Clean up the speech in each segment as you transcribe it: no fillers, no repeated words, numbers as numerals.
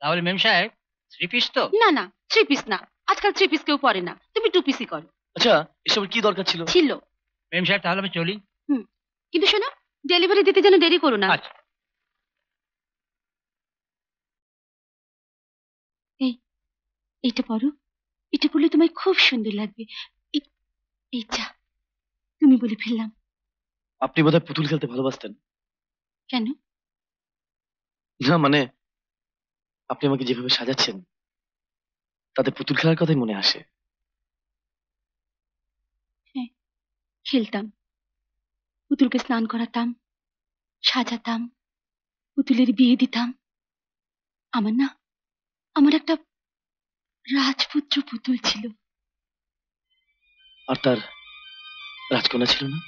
তাহলে মেম সাহেব three piece তো? না না, থ্রি পিস না, আজকাল থ্রি পিস কেউ পরে না, তুমি টু পিসই করো। আচ্ছা, এসবের কি দরকার ছিল? ছিল। মেম সাহেব তাহলে আমি চলি। কিন্তু শোনো, ডেলিভারি দিতে যেন দেরি করো না। আচ্ছা। এইটা পরো, এটা পরলে তোমায় খুব সুন্দর লাগবে। এই যা, তুমি বলে ফেললাম। আপনি বোধহয় পুতুল খেলতে ভালোবাসতেন। কেন? না মানে, আপনি আমাকে যেভাবে সাজাচ্ছেন তাতে পুতুল খেলার কথাই মনে আসে। হ্যাঁ, খেলতাম, পুতুলকে স্নান করাতাম, সাজাতাম, পুতুলের বিয়ে দিতাম। আমার একটা রাজপুত্র পুতুল ছিল। আর তার রাজকন্যা ছিল না?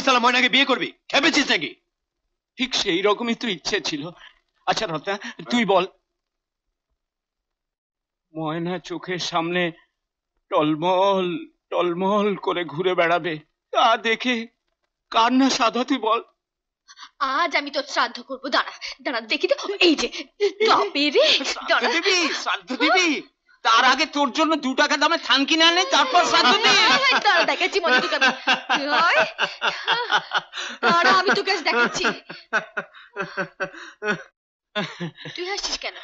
সালা ময়নাকে বিয়ে করবি? খেপেছিস নাকি? ঠিক সেই রকমই তো ইচ্ছে ছিল। আচ্ছা রত্না, তুই বল, ময়না চোখের সামনে টলমল টলমল করে ঘুরে বেড়াবে, তা দেখে কার না সাধা, তুই বল? আজ আমি তোর শ্রাদ্ধ করবো, দাঁড়া দাঁড়া দেখি তো। এই যে তবে রে, শ্রাদ্ধ দিবি? শ্রাদ্ধ দিবি? তার আগে তোর জন্য 2 টাকা দামে থান কিনে আনে, তারপর শ্রাদ্ধ দিবি? দাঁড়া দেখাচ্ছি মজা তোকে আমি। ওই, দাঁড়া আমি তোকে আজ দেখাচ্ছি। তুই হাসছিস কেন?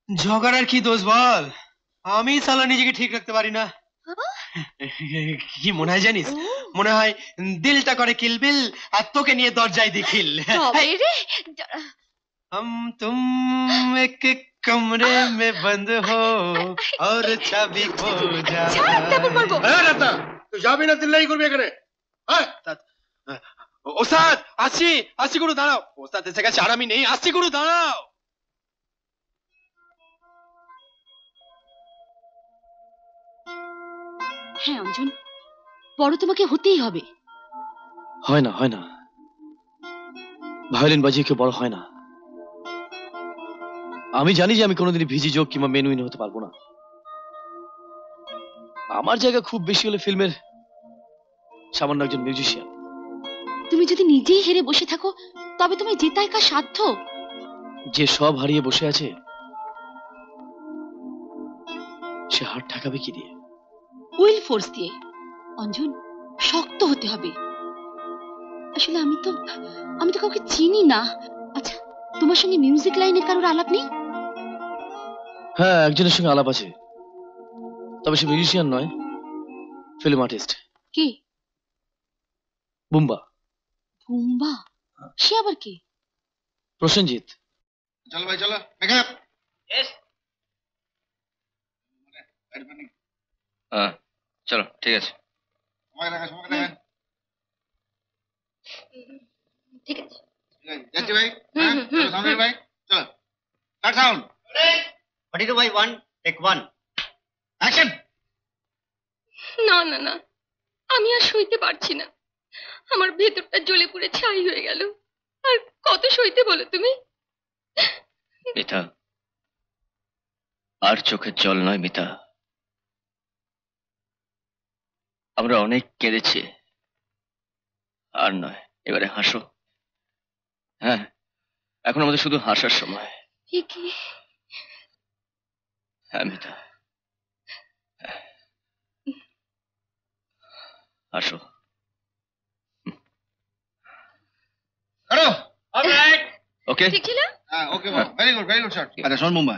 ঝগড়ার কি দোষ বল? আমি সালা নিজেকে ঠিক রাখতে পারি না। কি মনে হয় জানিস? মনে হয় দিলটা করে কিলবিল আর তোকে নিয়ে দরজায় দেখিল। তবে রে, দাঁড়া। हम तुम एक कमरे में बंद हो और चाबी खो जाए। ছাড়, তারপর করবো। তুই যাবি না চিল্লাই করবি এখানে? ওস্তাদ আসছি, আসছি গুরু দাঁড়াও। ওস্তাদ এসে গেছে আর আমি নেই, আসছি গুরু দাঁড়াও। হ্যাঁ অঞ্জন, বড় তোমাকে হতেই হবে। হয় না, হয় না, ভায়োলিন বাজিয়ে কেউ বড় হয় না। আমি জানি যে আমি কোনোদিনই ভিজি যোগ কিংবা মেনুইন হতে পারবো না। আমার জায়গা খুব বেশি হলে ফিল্মের সামান্য একজন মিউজিশিয়ান। তুমি যদি নিজেই হেরে বসে থাকো, তবে তোমায় জেতায় কার সাধ্য? যে সব হারিয়ে বসে আছে সে হার ঠেকাবে কি দিয়ে? উইল ফোর্স দিয়ে। অঞ্জন, শক্ত হতে হবে। আসলে আমি তো কাউকে চিনি না। আচ্ছা, তোমার সঙ্গে মিউজিক লাইনের কারোর আলাপ নেই? হ্যাঁ, একজনের সঙ্গে আলাপ আছে, তবে সে মিউজিশিয়ান নয়, ফিল্ম আর্টিস্ট। কে? বুম্বা। বুম্বা? সে আবার কে? প্রসেনজিৎ। চলো ভাই চলো, মেকআপ। চলো ঠিক আছে। সময় দেখা, সময় দেখা। ঠিক আছে। ঠিক আছে, যাচ্ছি ভাই। হ্যাঁ চলো সামনে ভাই, চলো start sound. 42 by 1 take 1 action. না না না, আমি আর সইতে পারছি না। আমার ভেতরটা জ্বলে পুড়ে ছাই হয়ে গেল। আর কত সইতে বলো তুমি? মিতা, আর চোখের জল নয় মিতা, আমরা অনেক কেঁদেছি, আর নয়, এবারে হাসো। হ্যাঁ, এখন আমাদের শুধু হাসার সময়। ভিকি, হ্যাঁ মিতা, হাসো। করো। ওকে, ঠিক ছিল? হ্যাঁ ওকে বাবা, very good very good shot. আচ্ছা শোন মুম্বা,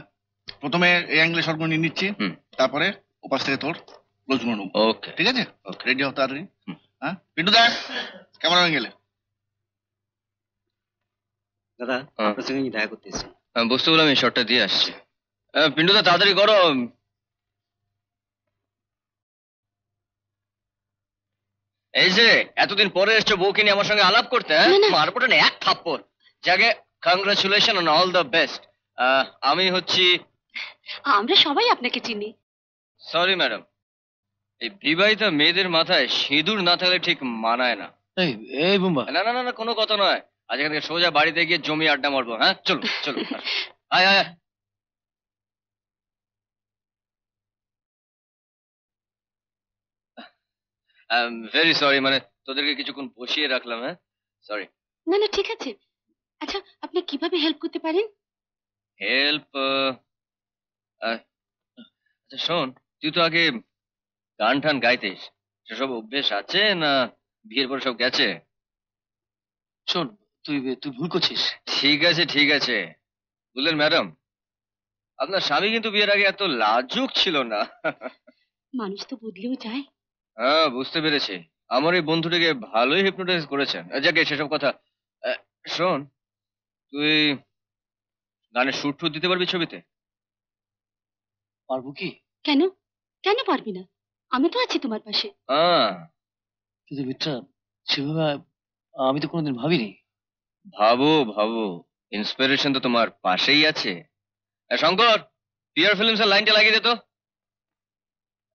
প্রথমে এই অ্যাঙ্গেলে শটগুলো নিয়ে নিচ্ছি, তারপরে ওপাশ থেকে তোর ক্লোজগুলো নেবো। ওকে, ঠিক আছে, রেডি হও তাড়াতাড়ি। হ্যাঁ পিন্টু দা, ক্যামেরা অ্যাঙ্গেলে। দাদা, আপনার সঙ্গে দেখা করতে এসেছি। বুঝতে বললাম, এই শটটা দিয়ে আসছি। পিন্টুদা তাড়াতাড়ি করো। এই যে এতদিন পরে এসছো বউকে নিয়ে আমার সঙ্গে আলাপ করতে, না, না। মারপটা না এক থাপ্পড়। যাকে congratulation on all the best. আমি হচ্ছি, আমরা সবাই আপনাকে চিনি। সরি ম্যাডাম, এই বিবাহিতা মেয়েদের মাথায় সিঁদুর না থাকলে ঠিক মানায় না। এই এই বুম্বা, না না না না, কোনো কথা নয়। আজ এখান থেকে সোজা বাড়িতে গিয়ে জমি আড্ডা মারবো। হ্যাঁ চলো চলো, আয় আয়। ভেরি সরি, মানে তোদেরকে কিছুক্ষণ বসিয়ে রাখলাম। হ্যাঁ সরি। না না ঠিক আছে। আচ্ছা, আপনি কিভাবে হেল্প করতে পারেন? হেল্প? আচ্ছা শোন, তুই তো আগে গান টান গাইতিস, সেসব অভ্যেস আছে না বিয়ের পরে সব গেছে? শোন, তুই তুই ভুল করছিস। ঠিক আছে ঠিক আছে, বুঝলেন ম্যাডাম, আপনার স্বামী কিন্তু বিয়ের আগে এত লাজুক ছিল না। মানুষ তো বদলেও যায়। হ্যাঁ বুঝতে পেরেছি, আমার এই বন্ধুটাকে ভালোই হিপনোটাইজ করেছেন। যাকে সেসব কথা। শোন, তুই গানের সুর টুর দিতে পারবি ছবিতে? পারবো কি? কেন? কেন পারবি না? আমি তো আছি তোমার পাশে। কিন্তু মিত্রা, সেভাবে আমি তো কোনোদিন ভাবিনি। ভাবো ভাবো, ইন্সপিরেশন তো তোমার পাশেই আছে। শঙ্কর, পিয়ার ফিল্মস এর লাইনটা লাগিয়ে দে তো।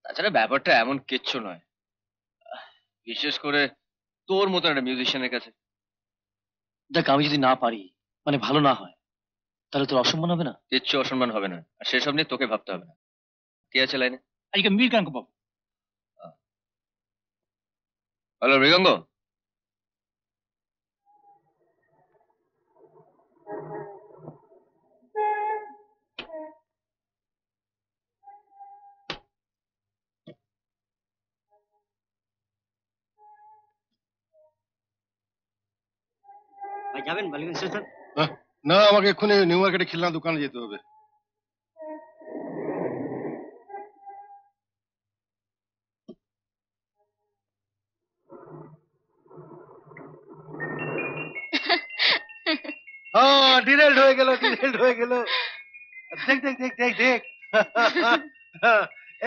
তাছাড়া ব্যাপারটা এমন কিচ্ছু নয়। বিশেষ করে তোর মতো একটা মিউজিশিয়ানের কাছে। দেখ, আমি যদি না পারি, মানে ভালো না হয়, তাহলে তোর অসম্মান হবে না? কিচ্ছু অসম্মান হবে না, আর সেসব নিয়ে তোকে ভাবতে হবে না। কে আছে লাইনে? আজকে মৃগাঙ্ক বাবু। হ্যালো মৃগাঙ্গ। ভাই যাবেন বালিগঞ্জ স্টেশন? না, আমাকে এক্ষুনি নিউ মার্কেটে খিলনা দোকানে যেতে হবে। হ্যাঁ, ডিরেল্ড হয়ে গেল, ডিরেল্ড হয়ে গেল। দেখ দেখ দেখ দেখ দেখ,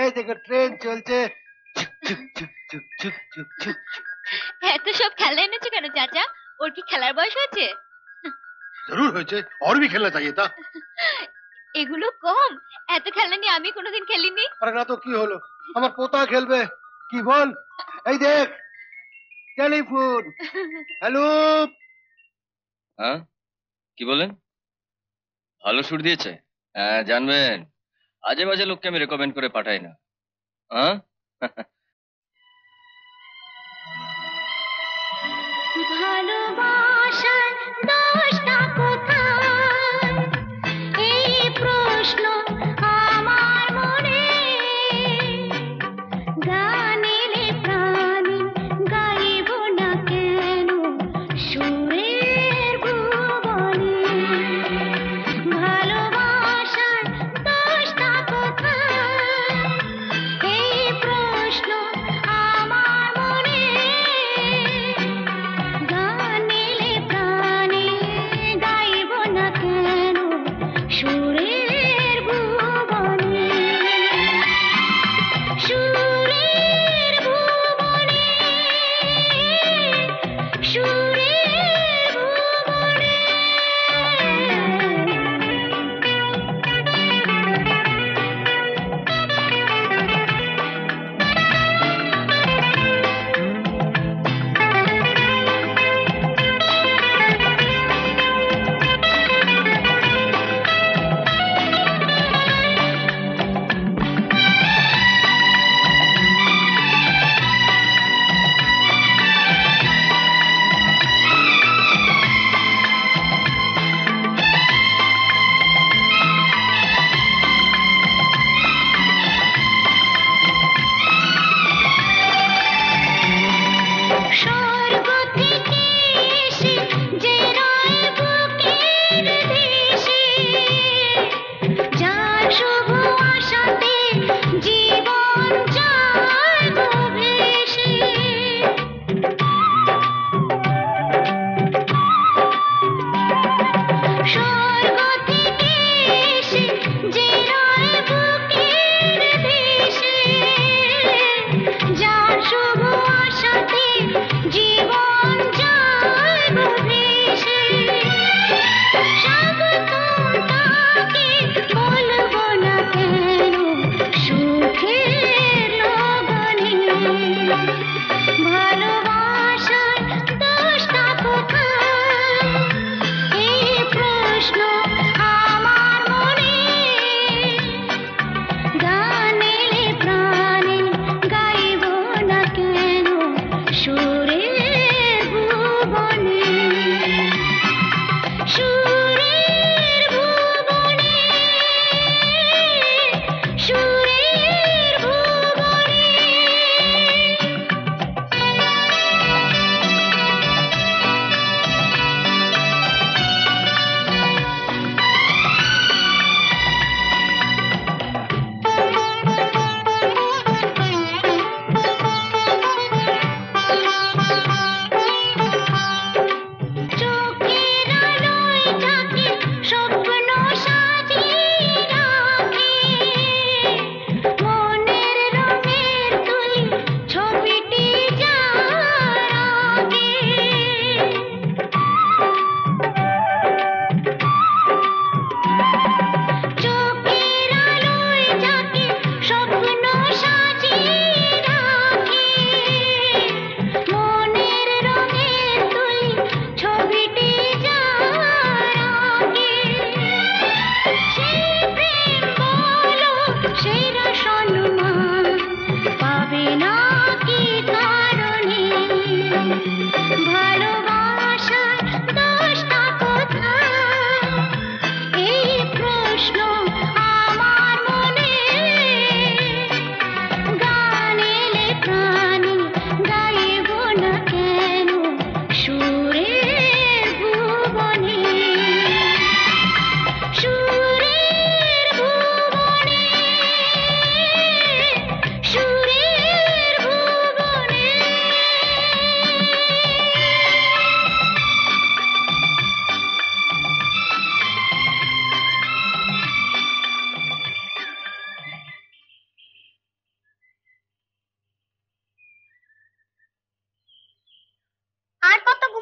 এই দেখো ট্রেন চলছে। চুক চুক চুক চুক চুক চুক। এত সব খেলা এনেছো কেন চাচা? ওর কি খেলার বয়স হয়েছে? জরুর হয়েছে, और भी खेलना चाहिए था। এগুলো কম, এত খেলা নিয়ে আমি কোনোদিন খেলিনি। আরে না তো কি হলো, আমার পোতা খেলবে। কি বল? এই দেখ টেলিফোন। হ্যালো, হ্যাঁ, কি বলেন? ভালো সুর দিয়েছে? হ্যাঁ, জানবেন আজে বাজে লোককে আমি রেকমেন্ড করে পাঠাই না। হ্যাঁ ভালোবাসার দোষটা কোথায়? এই প্রশ্ন আমার মনে। গানেলে প্রাণী গাইব না কেন সুরের ভুবনে? ভালোবাসার দোষটা কোথায়? এই প্রশ্ন আমার মনে। গানেলে প্রাণে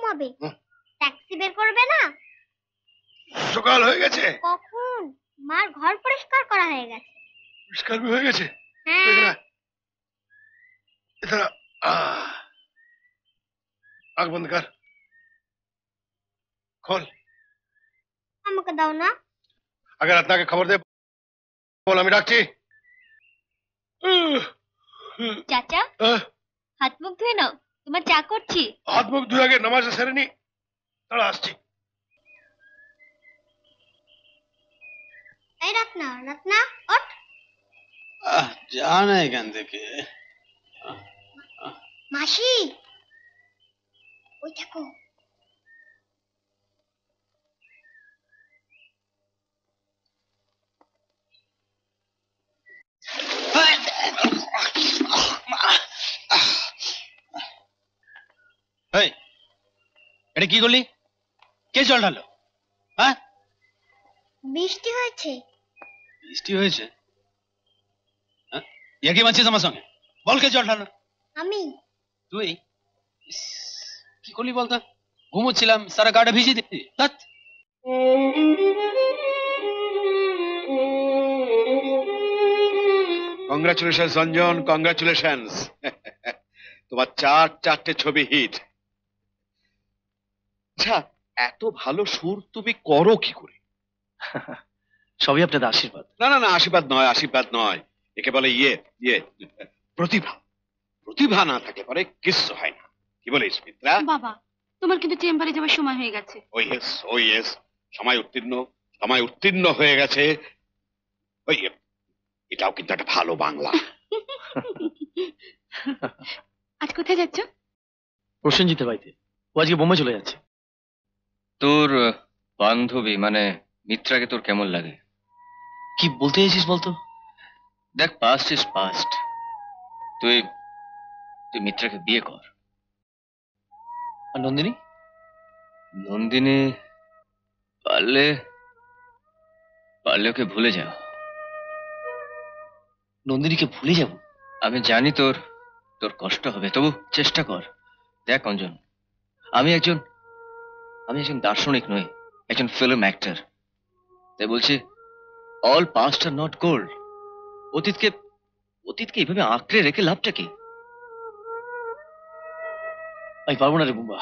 ঘুমাবে ট্যাক্সি বের করবে না? সকাল হয়ে গেছে, কখন? মার ঘর পরিষ্কার করা হয়ে গেছে। পরিষ্কার হয়ে গেছে। হ্যাঁ, इधर आग बंद कर, खोल। আমাকে দাও না। अगर रत्ना के खबर दे बोल, আমি ডাকছি। চাচা, হাত মুখ ধুয়ে নাও, তোমার চা করছি। হাত মুখ ধুয়ে আগে নামাজ সেরে নি, তারা আসছি। এই রত্না, রত্না ওঠ। যা না এখান থেকে। মাসি, ওই দেখো। এটা কি করলি? কে জল ঢালো? হ্যাঁ, বৃষ্টি হয়েছে। বৃষ্টি হয়েছে? কি মারছিস আমার সঙ্গে? বল কে জল ঢালো? আমি। তুই ইস, কি করলি বলতো? ঘুমোচ্ছিলাম, সারা গাটা ভিজিয়ে দিলি। Congratulation Sanjan, congratulation. তোমার চারটে ছবি হিট। আচ্ছা, এত ভালো সুর তুমি করো কি করে? সবই আপনাদের আশীর্বাদ। না না না, আশীর্বাদ নয়, আশীর্বাদ নয়, একে বলে ইয়ে প্রতিভা। প্রতিভা না থাকলে পরে কিচ্ছু হয় না। কি বলিস মিত্রা? বাবা, তোমার কিন্তু চেম্বারে যাওয়ার সময় হয়ে গেছে। ও ইয়েস, সময় উত্তীর্ণ হয়ে গেছে। ওই এটাও কিন্তু একটা ভালো বাংলা। আজ কোথায় যাচ্ছ? প্রসেনজিতের বাড়িতে। ও আজকে বোম্বে চলে যাচ্ছে। তোর বান্ধবী মানে মিত্রাকে তোর কেমন লাগে? কি বলতে চাইছিস বলতো? দেখ, পাস্ট ইজ পাস্ট। তুই মিত্রাকে বিয়ে কর। আর নন্দিনী? নন্দিনী পারলে ওকে ভুলে যা। নন্দিনীকে ভুলে যাব? আমি জানি তোর কষ্ট হবে, তবু চেষ্টা কর। দেখ অঞ্জন, আমি একজন দার্শনিক নই, একজন ফিল্ম অ্যাক্টর। তাই বলছি, all past are not gold. অতীতকে এইভাবে আঁকড়ে রেখে লাভটা কি? আমি পারবো না রে বুম্বা।